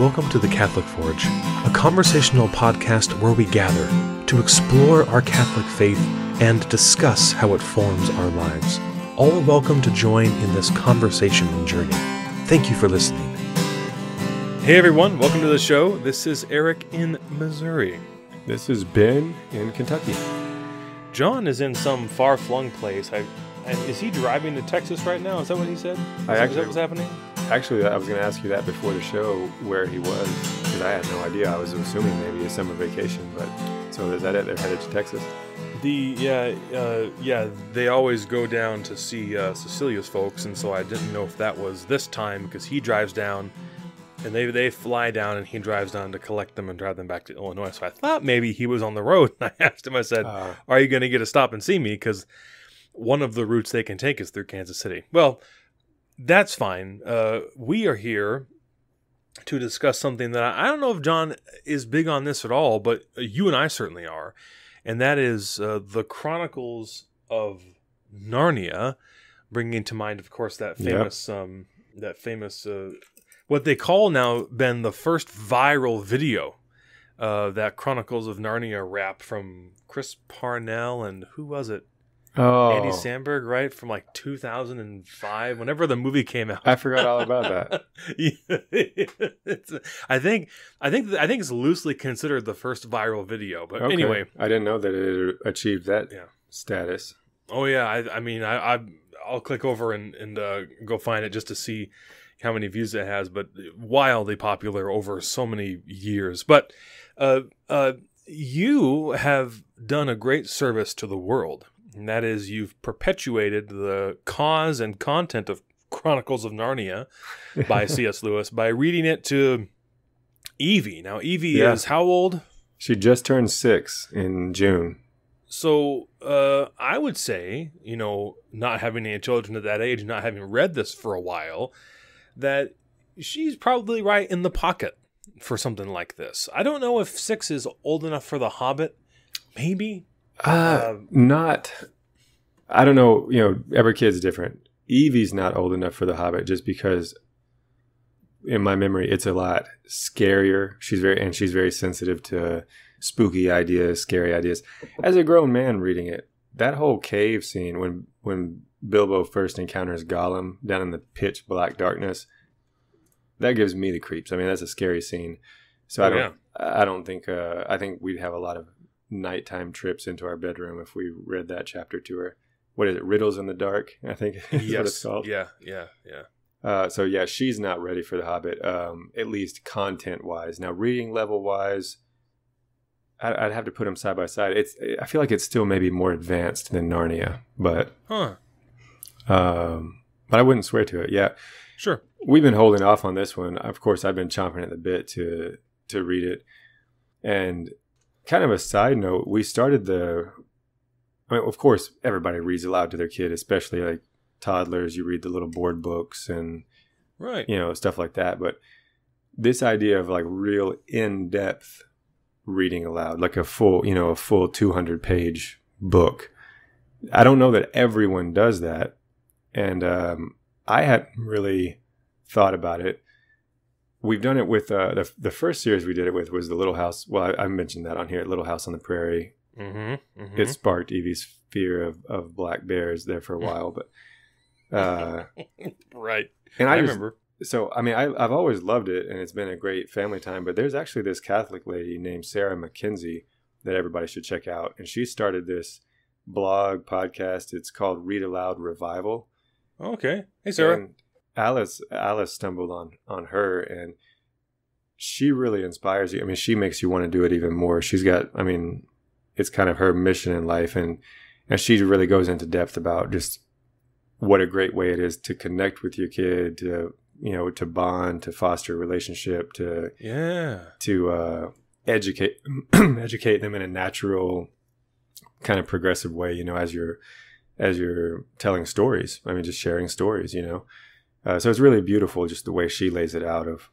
welcome to the Catholic Forge, a conversational podcast where we gather to explore our Catholic faith and discuss how it forms our lives. All are welcome to join in this conversation and journey. Thank you for listening. Hey everyone, welcome to the show. This is Eric in Missouri. This is Ben in Kentucky. John is in some far-flung place. Is he driving to Texas right now? Is that what he said? Is that what's happening? Actually, I was going to ask you that before the show, where he was, because I had no idea. I was assuming maybe a summer vacation, but so is that it? They're headed to Texas? They always go down to see Cecilia's folks, and so I didn't know if that was this time, because he drives down, and they fly down, and he drives down to collect them and drive them back to Illinois. So I thought maybe he was on the road, and I asked him, I said, are you going to get a stop and see me? Because one of the routes they can take is through Kansas City. Well, that's fine. We are here to discuss something that I don't know if John is big on this at all, but you and I certainly are, and that is the Chronicles of Narnia, bringing to mind, of course, that famous, what they call now, Ben, the first viral video, that Chronicles of Narnia rap from Chris Parnell and who was it? Andy Samberg, right? From like 2005, whenever the movie came out. I forgot all about that. I think it's loosely considered the first viral video. But anyway, I didn't know that it had achieved that status. Oh yeah, I'll click over and go find it just to see how many views it has. But wildly popular over so many years. But you have done a great service to the world. And that is, you've perpetuated the cause and content of Chronicles of Narnia by C.S. Lewis by reading it to Evie. Now, Evie is how old? She just turned 6 in June. So I would say, not having any children at that age, not having read this for a while, that she's probably right in the pocket for something like this. I don't know if 6 is old enough for The Hobbit. Maybe. I don't know, every kid's different. Evie's not old enough for The Hobbit just because in my memory it's a lot scarier. She's very sensitive to spooky ideas, scary ideas. As a grown man reading it, that whole cave scene when Bilbo first encounters Gollum down in the pitch black darkness, that gives me the creeps. I mean, that's a scary scene. So I think we'd have a lot of nighttime trips into our bedroom if we read that chapter to her. What is it? Riddles in the Dark, I think is what it's called. Yeah. So she's not ready for The Hobbit, at least content-wise. Now, reading level-wise, I'd have to put them side by side. I feel like it's still maybe more advanced than Narnia, but I wouldn't swear to it. Yeah, sure. We've been holding off on this one. Of course, I've been chomping at the bit to read it, and kind of a side note, we started of course, everybody reads aloud to their kid, especially like toddlers. You read the little board books and, stuff like that. But this idea of like real in-depth reading aloud, like a full 200-page book, I don't know that everyone does that. And I hadn't really thought about it. We've done it with the first series we did it with was The Little House. Well, I mentioned that on here, Little House on the Prairie. Mm-hmm. It sparked Evie's fear of black bears there for a while, but right. And I remember. So I mean, I've always loved it, and it's been a great family time. But there's actually this Catholic lady named Sarah McKenzie that everybody should check out, and she started this blog podcast. It's called Read Aloud Revival. Okay. Hey, Sarah. And Alice stumbled on her, and she really inspires you. I mean, she makes you want to do it even more. She's got, it's kind of her mission in life, and she really goes into depth about just what a great way it is to connect with your kid, to bond, to foster a relationship, to educate them in a natural kind of progressive way, as you're telling stories. I mean, just sharing stories, So it's really beautiful just the way she lays it out, of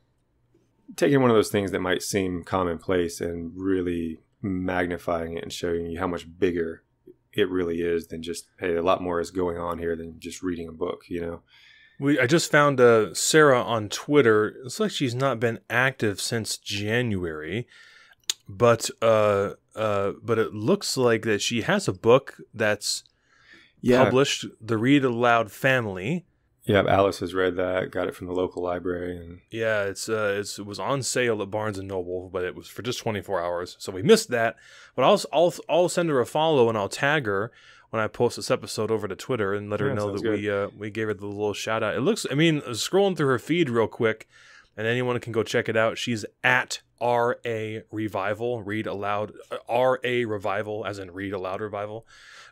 taking one of those things that might seem commonplace and really magnifying it and showing you how much bigger it really is than just, hey, a lot more is going on here than just reading a book, I just found Sarah on Twitter. It's like she's not been active since January, but it looks like that she has a book that's published, The Read Aloud Family. Yeah, Alice has read that. Got it from the local library, and yeah, it was on sale at Barnes and Noble, but it was for just 24 hours, so we missed that. But I'll send her a follow and I'll tag her when I post this episode over to Twitter and let her know that we gave her the little shout out. It looks, I mean, scrolling through her feed real quick, and anyone can go check it out. She's at RA Revival, Read Aloud, RA Revival, as in Read Aloud Revival.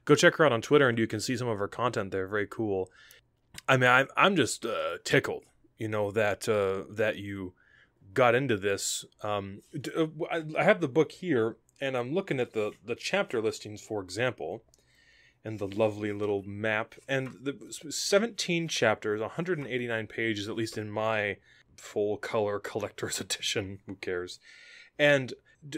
Go check her out on Twitter, and you can see some of her content there. Very cool. I mean, I'm just tickled, that you got into this. I have the book here, and I'm looking at the chapter listings, for example, and the lovely little map. And the 17 chapters, 189 pages, at least in my full color collector's edition. Who cares? And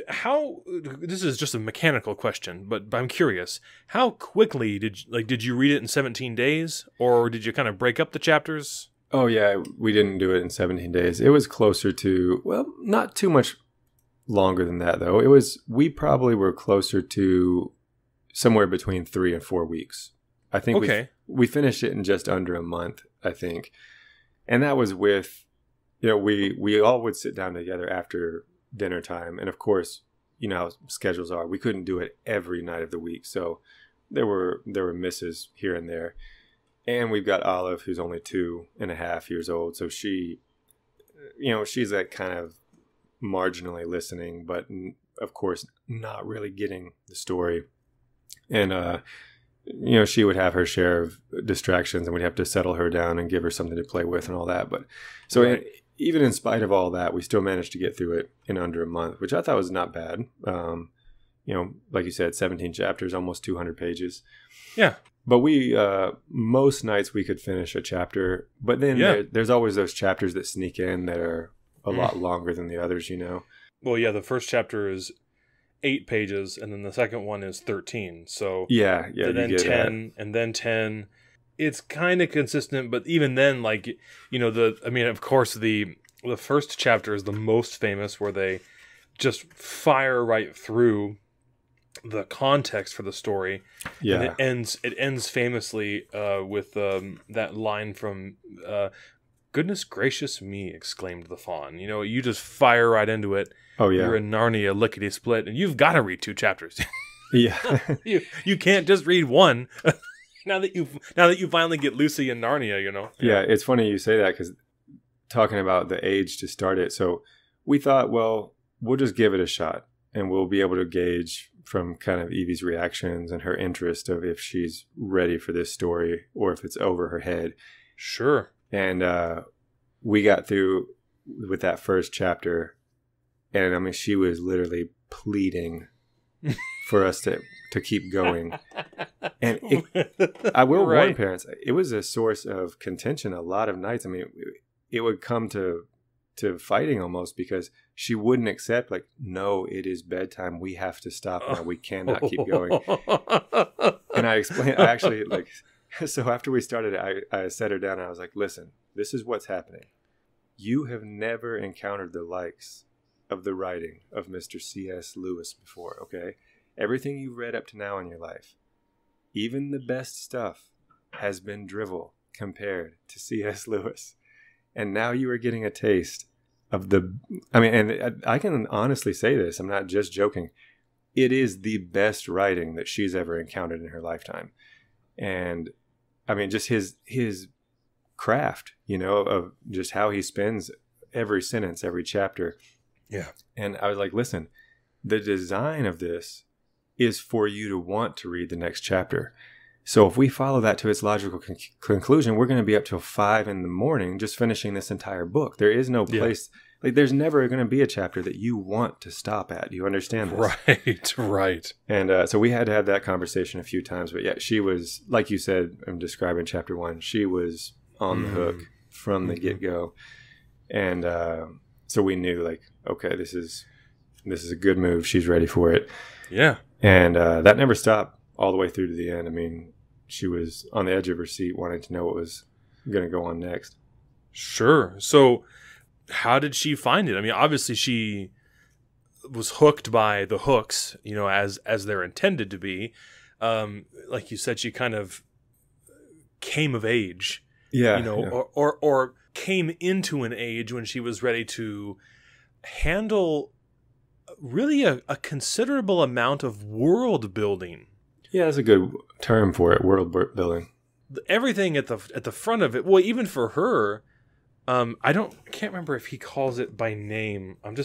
how, this is just a mechanical question, but I'm curious, how quickly did you read it in 17 days, or did you kind of break up the chapters? Oh yeah, we didn't do it in 17 days. It was closer to, well, not too much longer than that though. We probably were closer to somewhere between 3 and 4 weeks. I think we finished it in just under a month, I think. And that was with, we all would sit down together after dinner time, and of course, how schedules are, we couldn't do it every night of the week, so there were misses here and there. And we've got Olive, who's only 2.5 years old, so she, she's that kind of marginally listening, but of course not really getting the story. And she would have her share of distractions, and we'd have to settle her down and give her something to play with and all that. But so right. Even in spite of all that, we still managed to get through it in under a month, which I thought was not bad. Like you said, 17 chapters, almost 200 pages. Yeah. But we, most nights we could finish a chapter, but then there's always those chapters that sneak in that are a lot longer than the others, Well, yeah, the first chapter is 8 pages, and then the second one is 13. So yeah, and then 10, and then 10. It's kind of consistent, but even then, of course, the first chapter is the most famous, where they just fire right through the context for the story. Yeah, and it ends famously with that line from "Goodness gracious me!" exclaimed the fawn. You just fire right into it. Oh yeah, you're in Narnia, lickety split, and you've got to read 2 chapters. Yeah, you can't just read one. Now that you finally get Lucy in Narnia, Yeah, it's funny you say that, because talking about the age to start it. So we thought, well, we'll just give it a shot, and we'll be able to gauge from kind of Evie's reactions and her interest of if she's ready for this story or if it's over her head. Sure. And we got through with that first chapter, and I mean, she was literally pleading for us to keep going. And I will warn parents, it was a source of contention a lot of nights. I mean, it would come to fighting almost, because she wouldn't accept, no, it is bedtime. We have to stop now. We cannot keep going. And I explained, so after we started, I sat her down and I was like, listen, this is what's happening. You have never encountered the likes of the writing of Mr. C.S. Lewis before, okay? Everything you've read up to now in your life, even the best stuff, has been drivel compared to C.S. Lewis. And now you are getting a taste of and I can honestly say this, I'm not just joking. It is the best writing that she's ever encountered in her lifetime. And I mean, just his craft, of just how he spends every sentence, every chapter. Yeah. And I was like, listen, the design of this is for you to want to read the next chapter. So if we follow that to its logical conclusion, we're going to be up till 5 a.m. just finishing this entire book. There is no place, there's never going to be a chapter that you want to stop at. Do you understand this? Right. And so we had to have that conversation a few times. But yeah, she was, like you said, I'm describing chapter 1, she was on the hook from the get-go. And so we knew, okay, this is a good move. She's ready for it. Yeah. And that never stopped all the way through to the end. I mean, she was on the edge of her seat wanting to know what was going to go on next. Sure. So how did she find it? I mean, obviously she was hooked by the hooks, as they're intended to be. Like you said, she kind of came of age, Yeah. or came into an age when she was ready to handle really a considerable amount of world building. Yeah, that's a good term for it, world building. Everything at the front of it. Well, even for her, I can't remember if he calls it by name. I'm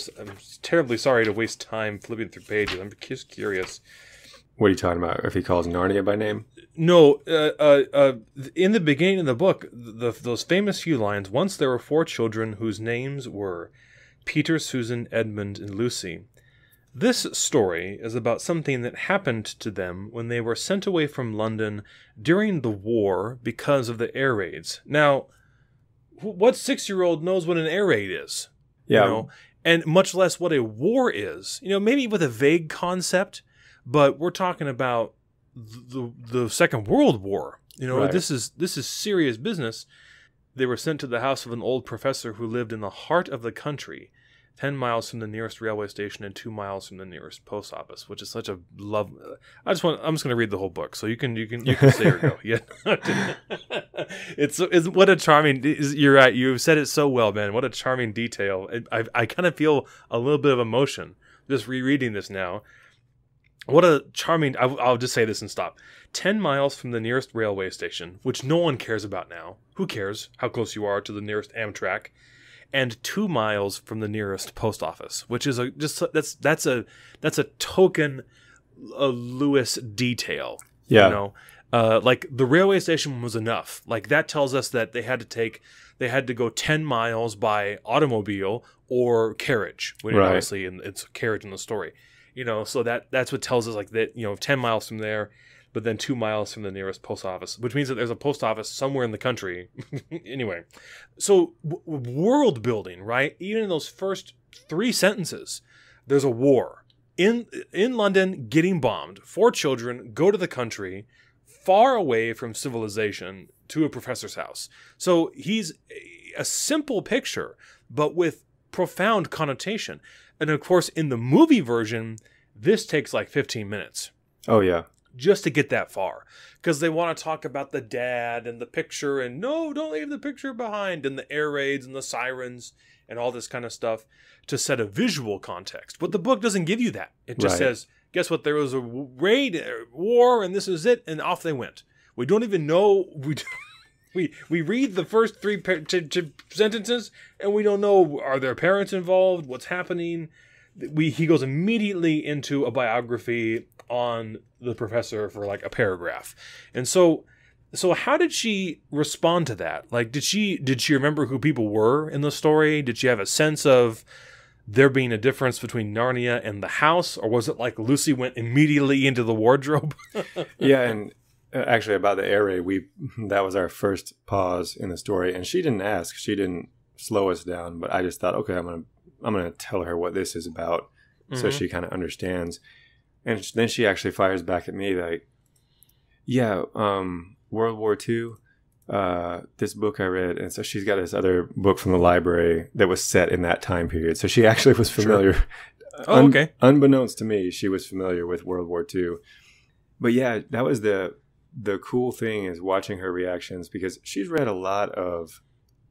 terribly sorry to waste time flipping through pages. I'm just curious. What are you talking about? If he calls Narnia by name? No, in the beginning of the book, those famous few lines, once there were 4 children whose names were Peter, Susan, Edmund, and Lucy. This story is about something that happened to them when they were sent away from London during the war because of the air raids. Now, what 6-year-old knows what an air raid is? Yeah. And much less what a war is. Maybe with a vague concept, but we're talking about the Second World War. Right. This is serious business. They were sent to the house of an old professor who lived in the heart of the country, 10 miles from the nearest railway station and 2 miles from the nearest post office, which is such a love. I'm just going to read the whole book, so you can say or go. Yeah, it's what a charming. You're right. You said it so well, man. What a charming detail. I kind of feel a little bit of emotion just rereading this now. What a charming. I'll just say this and stop. 10 miles from the nearest railway station, which no one cares about now. Who cares how close you are to the nearest Amtrak? And 2 miles from the nearest post office, which is that's a token Lewis detail. Yeah. Like the railway station was enough. Like that tells us that they had to go 10 miles by automobile or carriage. Right. Obviously, and it's carriage in the story. So that's what tells us like that. 10 miles from there, but then 2 miles from the nearest post office, which means that there's a post office somewhere in the country. Anyway, so world building, right? Even in those first 3 sentences, there's a war in London getting bombed. 4 children go to the country far away from civilization to a professor's house. So he's a simple picture, but with profound connotation. And of course, in the movie version, this takes like 15 minutes. Oh, yeah. Just to get that far. Because they want to talk about the dad and the picture and no, don't leave the picture behind and the air raids and the sirens and all this kind of stuff to set a visual context. But the book doesn't give you that. It just says, guess what? There was a raid, war, and this is it. And off they went. We don't even know. We read the first 3 sentences and we don't know, are their parents involved? What's happening? He goes immediately into a biography on the professor for like a paragraph. And so how did she respond to that? Like, did she remember who people were in the story? Did she have a sense of there being a difference between Narnia and the house? Or was it like Lucy went immediately into the wardrobe? Yeah, and actually about the air raid, that was our first pause in the story. And she didn't ask. She didn't slow us down. But I just thought, okay, I'm gonna tell her what this is about, so she kind of understands. And then she actually fires back at me like, yeah, World War II, this book I read. And so she's got this other book from the library that was set in that time period. So she actually was familiar. Sure. Oh, okay. Unbeknownst to me, she was familiar with World War II. But yeah, that was the cool thing is watching her reactions, because she's read a lot of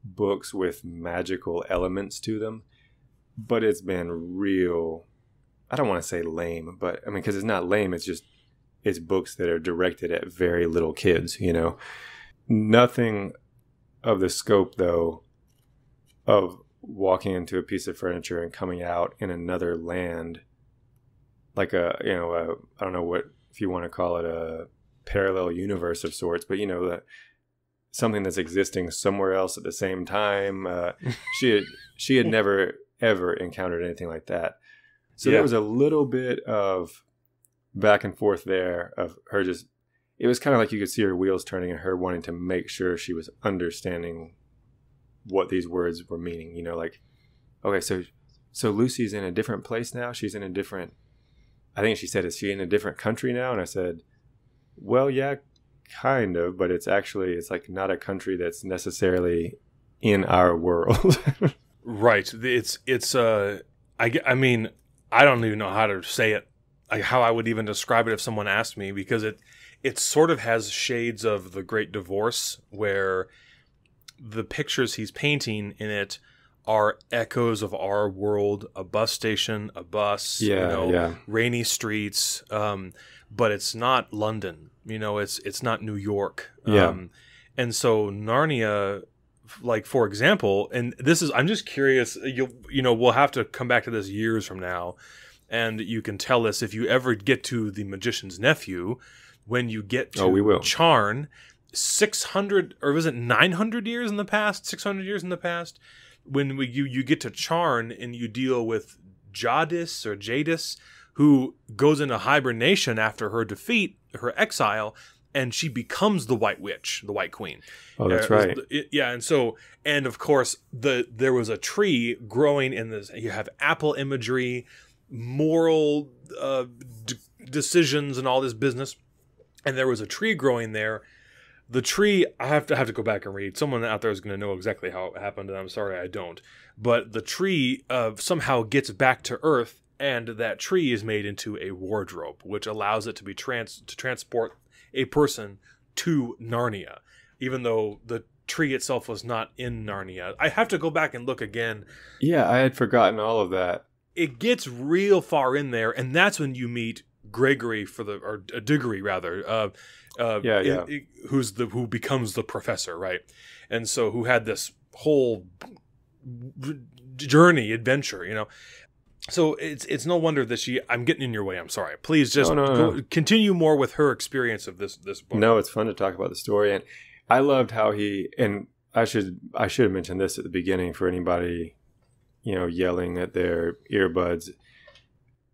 books with magical elements to them. But it's been real, I don't want to say lame, but I mean, because it's not lame, it's books that are directed at very little kids, Nothing of the scope, though, of walking into a piece of furniture and coming out in another land, like I don't know what, if you want to call it a parallel universe of sorts, but something that's existing somewhere else at the same time. She had never ever encountered anything like that. So there was a little bit of back and forth there of her it was kind of like you could see her wheels turning and her wanting to make sure she was understanding what these words were meaning. Like, okay, so Lucy's in a different place now. She's in a different, I think she said, is she in a different country now? And I said, well, yeah, kind of, but it's like not a country that's necessarily in our world. Right. I mean, I don't even know how to say it, like how I would even describe it if someone asked me, because it sort of has shades of The Great Divorce, where the pictures he's painting in it are echoes of our world, a bus station, a bus, rainy streets, but it's not London, it's not New York. And so Narnia, like, for example, and I'm just curious, we'll have to come back to this years from now, and you can tell us if you ever get to The Magician's Nephew, when you get to Charn, 600, or was it 900 years in the past, 600 years in the past, when you get to Charn and you deal with Jadis, who goes into hibernation after her defeat, her exile, and she becomes the White Witch, the White Queen. Oh, that's right. And of course, there was a tree growing in this. You have apple imagery, moral decisions, and all this business. And there was a tree growing there. The tree, I have to go back and read. Someone out there is going to know exactly how it happened, and I'm sorry I don't. But the tree somehow gets back to Earth, and that tree is made into a wardrobe, which allows it to be to transport a person to Narnia, even though the tree itself was not in Narnia. I have to go back and look again. Yeah, I had forgotten all of that. It gets real far in there, and that's when you meet Diggory rather. Who becomes the professor, right? And so who had this whole adventure. So it's no wonder that I'm getting in your way. I'm sorry. Please just continue more with her experience of this book. No, it's fun to talk about the story, and I loved how and I should have mentioned this at the beginning for anybody, yelling at their earbuds.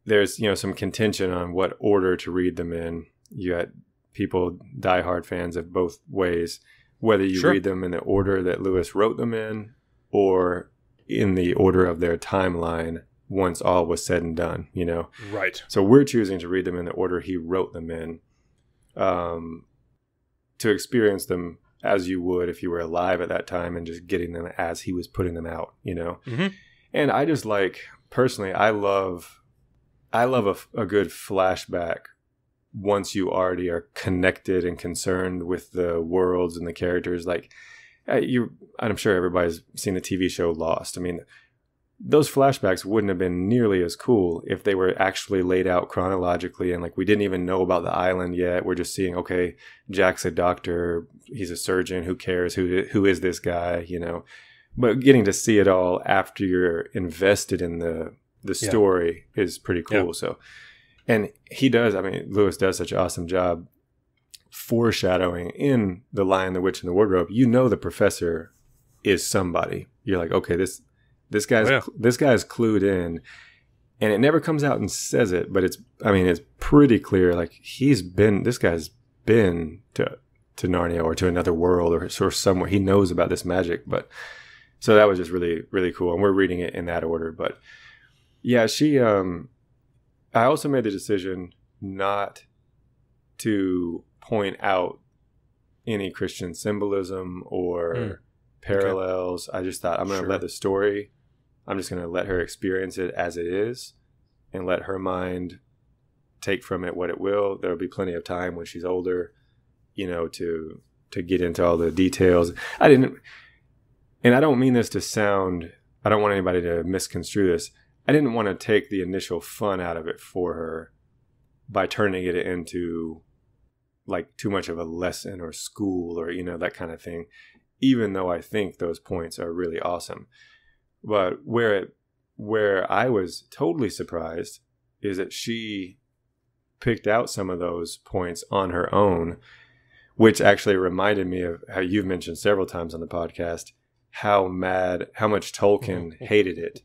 There's some contention on what order to read them in. You got people, diehard fans of both ways, whether you read them in the order that Lewis wrote them in, or in the order of their timeline once all was said and done, Right. So we're choosing to read them in the order he wrote them in, to experience them as you would if you were alive at that time, and just getting them as he was putting them out, Mm-hmm. And I just personally, I love a good flashback once you already are connected and concerned with the worlds and the characters. Like I'm sure everybody's seen the TV show Lost. I mean, those flashbacks wouldn't have been nearly as cool if they were actually laid out chronologically, and like we didn't even know about the island yet. We're just seeing, okay, Jack's a doctor, he's a surgeon, who cares, who is this guy, But getting to see it all after you're invested in the story is pretty cool. Yeah. So, and Lewis does such an awesome job foreshadowing in The Lion, the Witch, and the Wardrobe. The professor is somebody. You're like, okay, this guy's clued in, and it never comes out and says it, but it's pretty clear. Like this guy's been to Narnia or to another world or somewhere. He knows about this magic, but so that was just really, really cool. And we're reading it in that order, but yeah, I also made the decision not to point out any Christian symbolism or parallels. Okay. I just thought I'm going to let the story, I'm just going to let her experience it as it is and let her mind take from it what it will. There'll be plenty of time when she's older, to get into all the details. And I don't mean this to sound, I don't want anybody to misconstrue this. I didn't want to take the initial fun out of it for her by turning it into like too much of a lesson or school or, that kind of thing, even though I think those points are really awesome. But where I was totally surprised is that she picked out some of those points on her own, which actually reminded me of how you've mentioned several times on the podcast, how much Tolkien hated it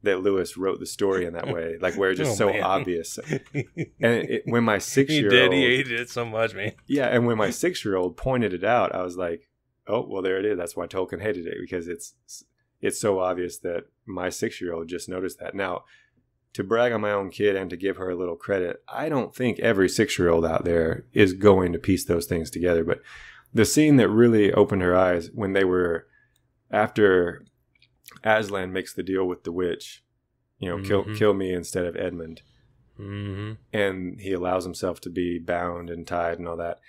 that Lewis wrote the story in that way, like where it's just obvious. And when my 6-year-old, he hated it so much, man. Yeah, and when my 6-year-old pointed it out, I was like, oh, well, there it is. That's why Tolkien hated it, because it's so obvious that my 6-year-old just noticed that. Now, to brag on my own kid and to give her a little credit, I don't think every 6-year-old out there is going to piece those things together. But the scene that really opened her eyes when they were, after Aslan makes the deal with the witch, kill me instead of Edmund. Mm-hmm. And he allows himself to be bound and tied and all that.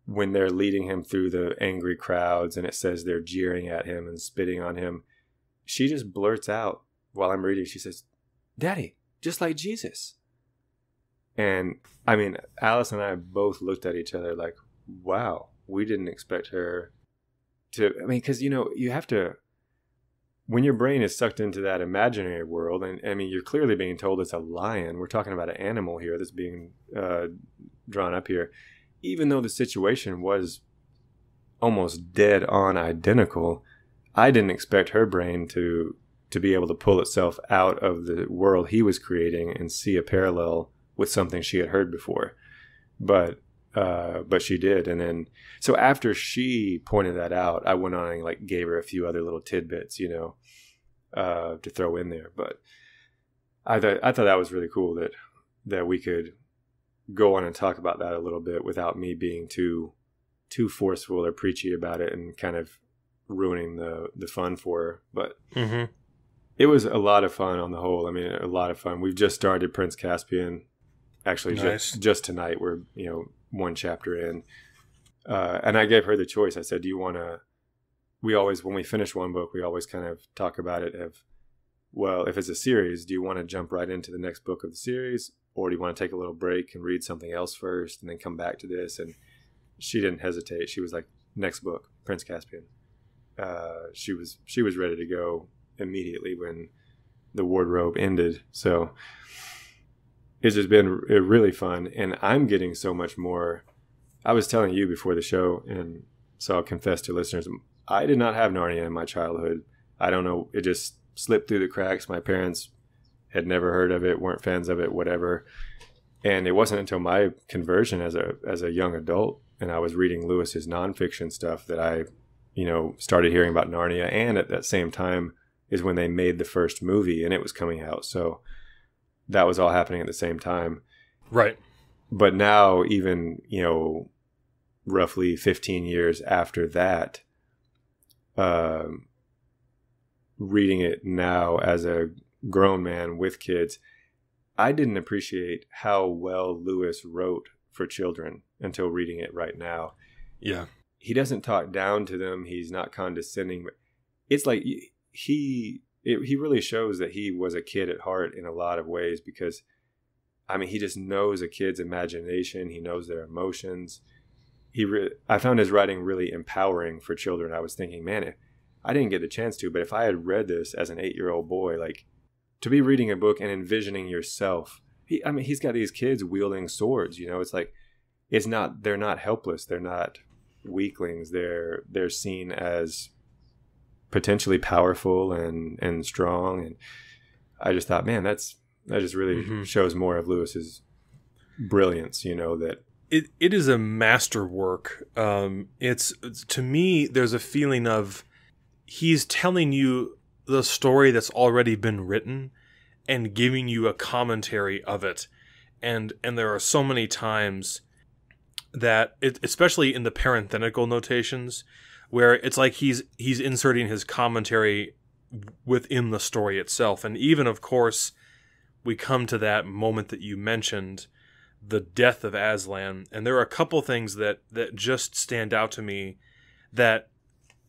When they're leading him through the angry crowds and it says they're jeering at him and spitting on him, she just blurts out while I'm reading, she says, "Daddy, just like Jesus." And I mean, Alice and I both looked at each other like, wow, we didn't expect her to, because, you have to, when your brain is sucked into that imaginary world, and I mean, you're clearly being told it's a lion. We're talking about an animal here that's being drawn up here. Even though the situation was almost dead on identical, I didn't expect her brain to be able to pull itself out of the world he was creating and see a parallel with something she had heard before. But she did. And then, so after she pointed that out, I went on and like gave her a few other little tidbits, to throw in there. But I thought that was really cool that we could go on and talk about that a little bit without me being too forceful or preachy about it and kind of ruining the fun for her. But it was a lot of fun on the whole. I mean, a lot of fun. We've just started Prince Caspian. Actually, nice. just tonight. We're one chapter in, and I gave her the choice. I said, "Do you want to?" We always, when we finish one book, we always kind of talk about it. Well, if it's a series, do you want to jump right into the next book of the series, or do you want to take a little break and read something else first and then come back to this? And she didn't hesitate. She was like, "Next book, Prince Caspian." She was ready to go immediately when the wardrobe ended. So it's just been really fun, and I'm getting so much more. I was telling you before the show, and so I'll confess to listeners, I did not have Narnia in my childhood. I don't know, it just slipped through the cracks. My parents had never heard of it, weren't fans of it, whatever. And it wasn't until my conversion as a young adult, and I was reading Lewis's nonfiction stuff, that I, started hearing about Narnia. And at that same time is when they made the first movie, and it was coming out. So that was all happening at the same time. Right. But now, even, roughly 15 years after that, reading it now as a grown man with kids, I didn't appreciate how well Lewis wrote for children until reading it right now. Yeah. He doesn't talk down to them. He's not condescending. But it's like he really shows that he was a kid at heart in a lot of ways, because, I mean, he just knows a kid's imagination. He knows their emotions. I found his writing really empowering for children. I was thinking, man, I didn't get the chance to, but if I had read this as an 8-year-old boy, like, to be reading a book and envisioning yourself, he's got these kids wielding swords, it's like, they're not helpless. They're not weaklings. They're seen as potentially powerful and strong. And I just thought, man, that just really shows more of Lewis's brilliance, that it is a masterwork. It's, to me, there's a feeling of, he's telling you the story that's already been written and giving you a commentary of it. And there are so many times that, especially in the parenthetical notations, where it's like he's inserting his commentary within the story itself. And even, of course, we come to that moment that you mentioned, the death of Aslan. And there are a couple things that just stand out to me that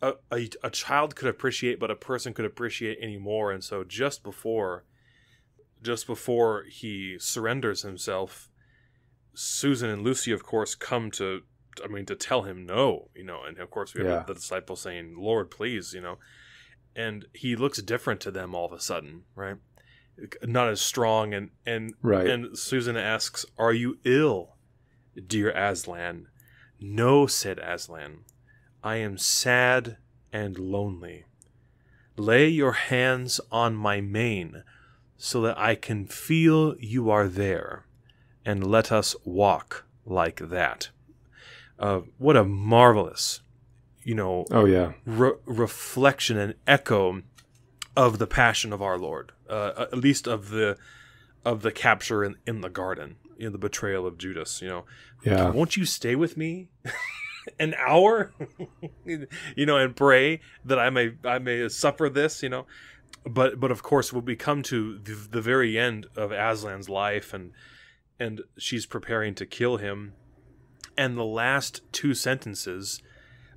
a child could appreciate, but a person could appreciate anymore. And so just before he surrenders himself, Susan and Lucy, of course, come to tell him no, and of course we have the disciples saying, "Lord, please," and he looks different to them all of a sudden, right? Not as strong, and right. And Susan asks, "Are you ill, dear Aslan?" "No," said Aslan, "I am sad and lonely. Lay your hands on my mane so that I can feel you are there, and let us walk like that." What a marvelous, reflection and echo of the passion of our Lord, at least of the of the capture in the garden, the betrayal of Judas. Yeah. Won't you stay with me an hour, and pray that I may suffer this, But of course, when we come to the very end of Aslan's life, and she's preparing to kill him, and the last two sentences,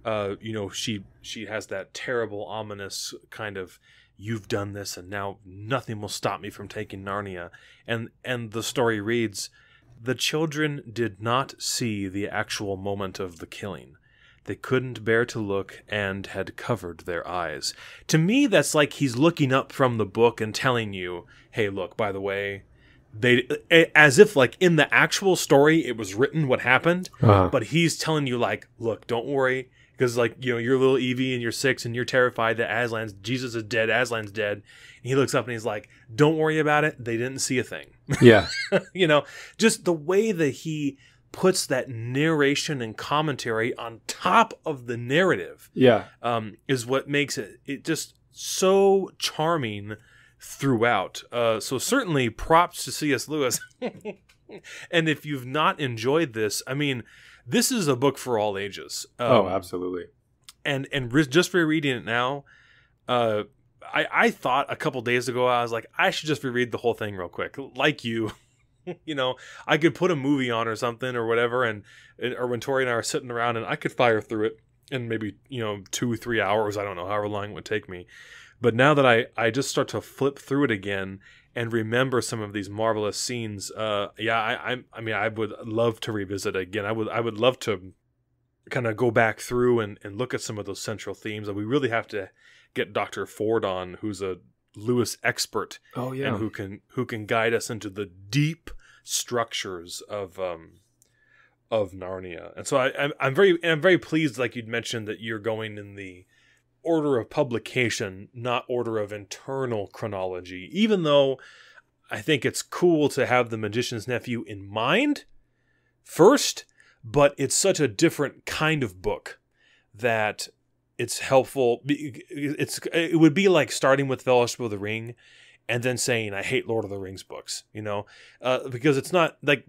she has that terrible, ominous kind of, "You've done this, and now nothing will stop me from taking Narnia." And the story reads, "The children did not see the actual moment of the killing. They couldn't bear to look and had covered their eyes." To me, that's like he's looking up from the book and telling you, "Hey, look, by the way," as if like in the actual story it was written what happened, but he's telling you like, "Look, don't worry." Because, like, you're little Evie and you're 6 and you're terrified that Jesus is dead, Aslan's dead. And he looks up and he's like, "Don't worry about it. They didn't see a thing." Yeah. Just the way that he puts that narration and commentary on top of the narrative is what makes it just so charming throughout. So certainly props to C.S. Lewis. And if you've not enjoyed this, I mean, this is a book for all ages. Absolutely. And just rereading it now, I thought a couple days ago, I was like, I should just reread the whole thing real quick. Like you, I could put a movie on or something or whatever, or when Tori and I are sitting around, and I could fire through it in maybe 2-3 hours. I don't know, however long it would take me. But now that I just start to flip through it again and remember some of these marvelous scenes, I would love to revisit it again. I would love to kind of go back through and look at some of those central themes. And we really have to get Dr. Ford on, who's a Lewis expert. Oh yeah, and who can guide us into the deep structures of Narnia. And so I'm very pleased, like you'd mentioned, that you're going in the order of publication, not order of internal chronology, even though I think it's cool to have The Magician's Nephew in mind first, but it's such a different kind of book that it's helpful. It would be like starting with Fellowship of the Ring and then saying, "I hate Lord of the Rings books," because it's not like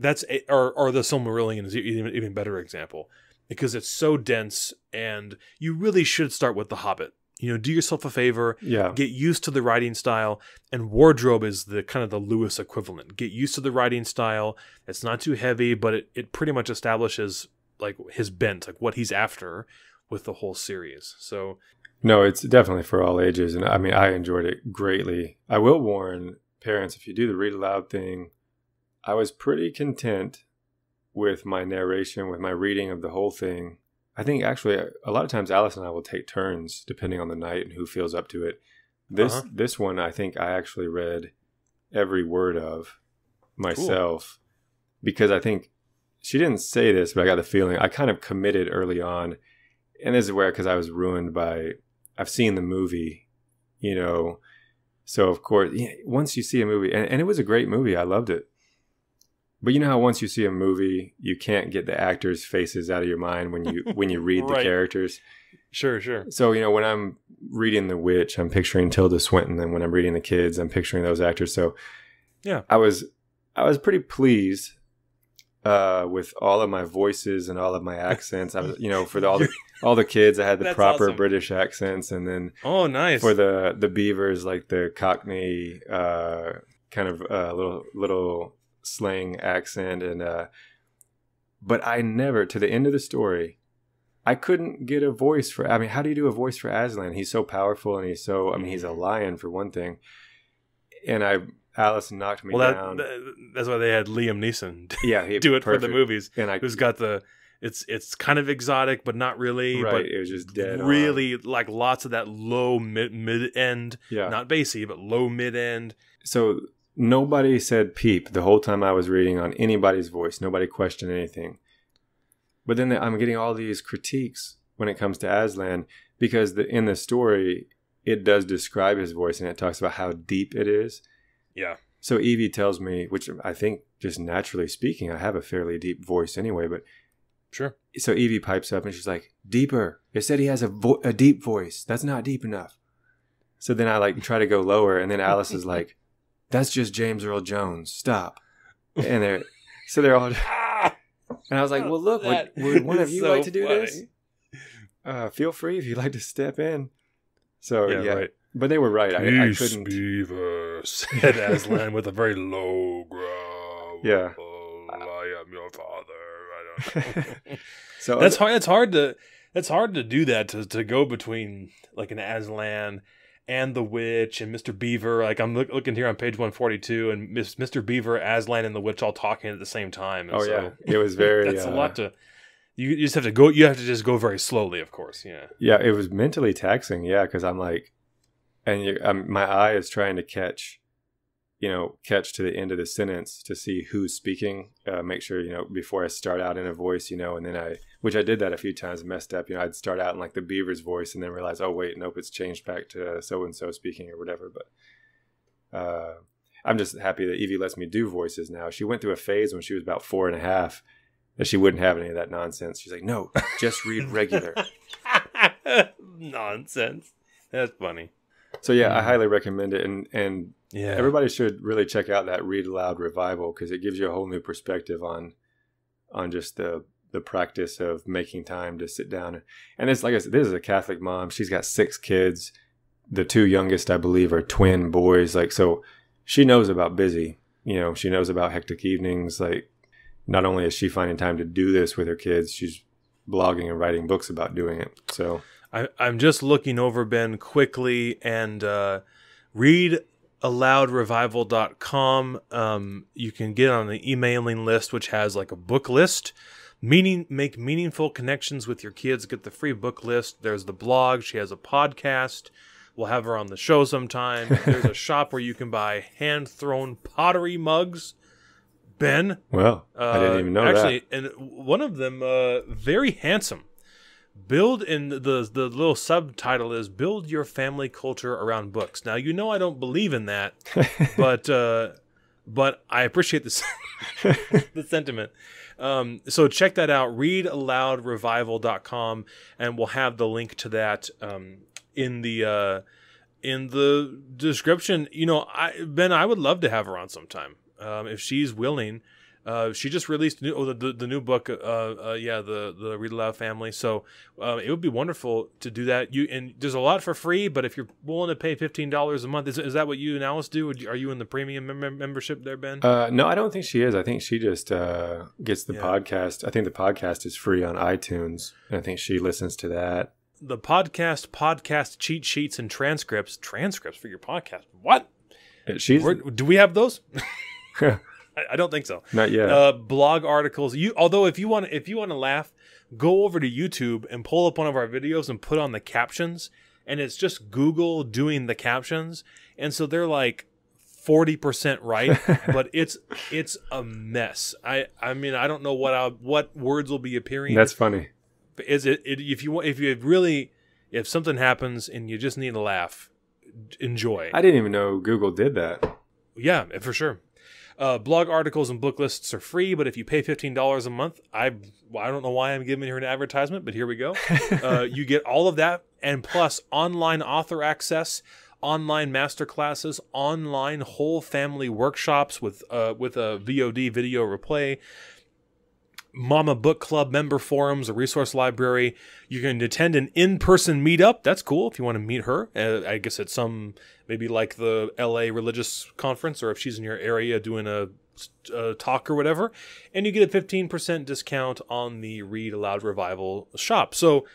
or the Silmarillion is even better example, because it's so dense, and you really should start with The Hobbit. Do yourself a favor, get used to the writing style, and Wardrobe is the kind of the Lewis equivalent. Get used to the writing style. It's not too heavy, but it pretty much establishes like his bent, like what he's after with the whole series. So no, it's definitely for all ages, and I mean, I enjoyed it greatly. I will warn parents, if you do the read aloud thing, I was pretty content with my narration, with my reading of the whole thing. I think actually a lot of times Alice and I will take turns depending on the night and who feels up to it. This one, I think I actually read every word of myself. Cool. Because I think she didn't say this, but I got the feeling I kind of committed early on. And this is where, because I was ruined by, I've seen the movie, so of course, once you see a movie, and it was a great movie, I loved it. But you know how once you see a movie, you can't get the actors' faces out of your mind when you read right. The characters. Sure. So, when I'm reading The Witch, I'm picturing Tilda Swinton, and when I'm reading The Kids, I'm picturing those actors. So, yeah, I was pretty pleased with all of my voices and all of my accents. I was, for all the kids, I had the proper awesome. British accents, and then nice for the Beavers, like the Cockney kind of little slang accent, and but I never, to the end of the story, I couldn't get a voice for, I mean, how do you do a voice for Aslan? He's so powerful, and he's a lion for one thing, and Alice knocked me down. That's why they had Liam Neeson do it perfect. For the movies, and who's got it's kind of exotic but not really, right? But it was just dead really on. Like lots of that low mid end, not bassy but low mid end. So nobody said peep the whole time I was reading on anybody's voice. Nobody questioned anything. But then I'm getting all these critiques when it comes to Aslan, because in the story, it does describe his voice, and it talks about how deep it is. Yeah. So Evie tells me, which I think just naturally speaking, I have a fairly deep voice anyway, but sure. So Evie pipes up and she's like, "Deeper. It said he has a deep voice. That's not deep enough." So then I try to go lower, and then Alice is like, that's just James Earl Jones. Stop. And they're all, and I was like, well, look, would one of you like to do this? Feel free if you'd like to step in. So, yeah. Right. But they were right. I couldn't. Beaver, said Aslan with a very low growl. Yeah. I am your father. I don't know. So that's hard. It's hard to do that, to go between like an Aslan and the witch and Mr. Beaver. Like I'm looking here on page 142, and Mr. Beaver, Aslan, and the witch all talking at the same time. And yeah, it was very. That's a lot to. You just have to go. You have to just go very slowly, of course. Yeah. Yeah, it was mentally taxing. Yeah, because I'm like, and my eye is trying to catch to the end of the sentence to see who's speaking. Make sure before I start out in a voice, and then which I did that a few times, messed up. I'd start out in like the Beaver's voice, and then realize, oh wait, nope, it's changed back to so and so speaking or whatever. But I'm just happy that Evie lets me do voices now. She went through a phase when she was about 4.5 that she wouldn't have any of that nonsense. She's like, no, just read regular. Nonsense. That's funny. So yeah, I highly recommend it, and everybody should really check out that Read Aloud revival, because it gives you a whole new perspective on just the practice of making time to sit down. And it's like I said, this is a Catholic mom. She's got 6 kids. The 2 youngest, I believe, are twin boys. Like, so she knows about busy. She knows about hectic evenings. Like, not only is she finding time to do this with her kids, she's blogging and writing books about doing it. So I'm just looking over, Ben, quickly, and readaloudrevival.com. You can get on the emailing list, which has like a book list. Make meaningful connections with your kids. Get the free book list. There's the blog. She has a podcast. We'll have her on the show sometime. There's a shop where you can buy hand-thrown pottery mugs. Ben. Well, I didn't even know that. And one of them, very handsome. Build, in the little subtitle is "Build Your Family Culture Around Books." Now, I don't believe in that, but I appreciate the sentiment. So check that out, readaloudrevival.com, and we'll have the link to that in the description. Ben, I would love to have her on sometime if she's willing. She just released the new book, the Read Aloud family. So it would be wonderful to do that. And there's a lot for free, but if you're willing to pay $15 a month, is that what you and Alice do? Are you in the premium membership there, Ben? No, I don't think she is. I think she just gets the podcast. I think the podcast is free on iTunes, and I think she listens to that. The podcast cheat sheets and transcripts for your podcast. What? Do we have those? I don't think so. Not yet. Blog articles. Although if you want to laugh, go over to YouTube and pull up one of our videos and put on the captions, and it's just Google doing the captions, and so they're like 40% right, but it's a mess. I mean I don't know what words will be appearing. That's funny. If something happens and you just need to laugh, enjoy. I didn't even know Google did that. Yeah, for sure. Blog articles and book lists are free, but if you pay $15 a month, I don't know why I'm giving her an advertisement, but here we go. You get all of that, and plus online author access, online masterclasses, online whole family workshops with a VOD video replay, Mama Book Club member forums, a resource library. You can attend an in-person meetup. That's cool if you want to meet her. I guess at maybe like the LA Religious Conference, or if she's in your area doing a talk or whatever. And you get a 15% discount on the Read Aloud Revival shop. So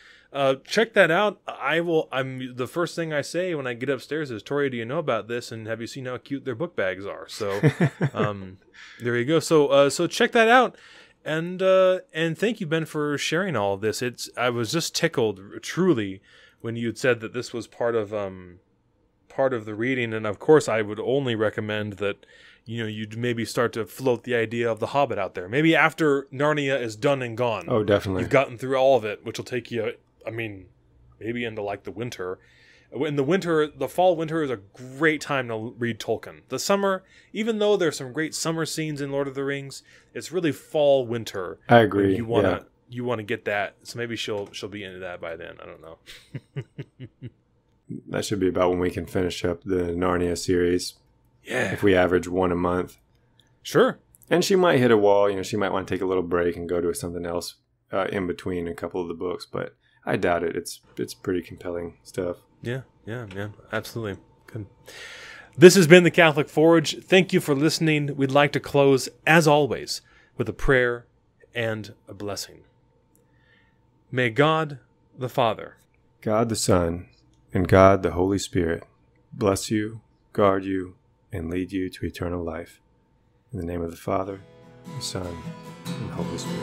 check that out. The first thing I say when I get upstairs is, Tori, do you know about this? And have you seen how cute their book bags are? So there you go. So check that out. And thank you, Ben, for sharing all of this. I was just tickled, truly, when you'd said that this was part of the reading. And of course, I would only recommend that you'd maybe start to float the idea of the Hobbit out there. Maybe after Narnia is done and gone. Oh, definitely. You've gotten through all of it, which will take you, maybe into like the winter. In the fall, winter is a great time to read Tolkien. The summer, even though there's some great summer scenes in Lord of the Rings, it's really fall, winter. I agree. You want to get that. So maybe she'll be into that by then. I don't know. That should be about when we can finish up the Narnia series. Yeah. If we average one a month. Sure. And she might hit a wall. You know, she might want to take a little break and go to something else in between a couple of the books. But I doubt it. It's pretty compelling stuff. Yeah. Absolutely. Good. This has been the Catholic Forge. Thank you for listening. We'd like to close, as always, with a prayer and a blessing. May God the Father, God the Son, and God the Holy Spirit bless you, guard you, and lead you to eternal life. In the name of the Father, the Son, and the Holy Spirit.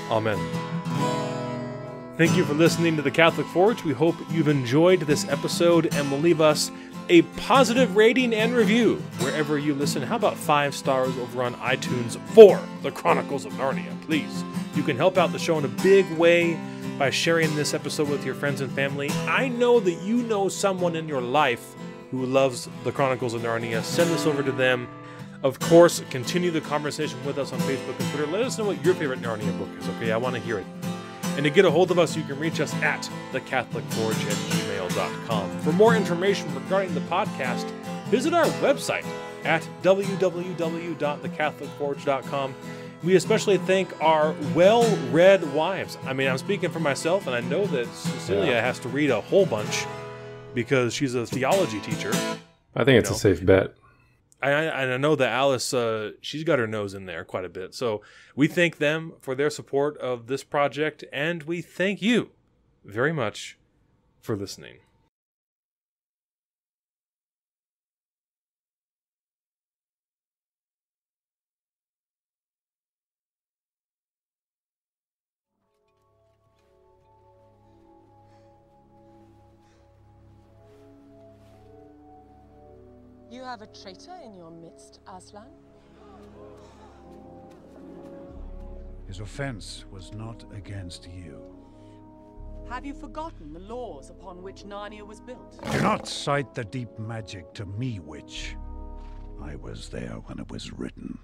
Amen. Thank you for listening to the Catholic Forge. We hope you've enjoyed this episode and will leave us a positive rating and review wherever you listen. How about 5 stars over on iTunes for the Chronicles of Narnia, please? You can help out the show in a big way by sharing this episode with your friends and family. I know that you know someone in your life who loves the Chronicles of Narnia. Send this over to them. Of course, continue the conversation with us on Facebook and Twitter. Let us know what your favorite Narnia book is, okay? I want to hear it. And to get a hold of us, you can reach us at thecatholicforge@gmail.com. For more information regarding the podcast, visit our website at www.thecatholicforge.com. We especially thank our well-read wives. I mean, I'm speaking for myself, and I know that Cecilia has to read a whole bunch because she's a theology teacher. I think it's a safe bet. I know that Alice, she's got her nose in there quite a bit. So we thank them for their support of this project, and we thank you very much for listening. You have a traitor in your midst, Aslan? His offense was not against you. Have you forgotten the laws upon which Narnia was built? Do not cite the deep magic to me, witch. I was there when it was written.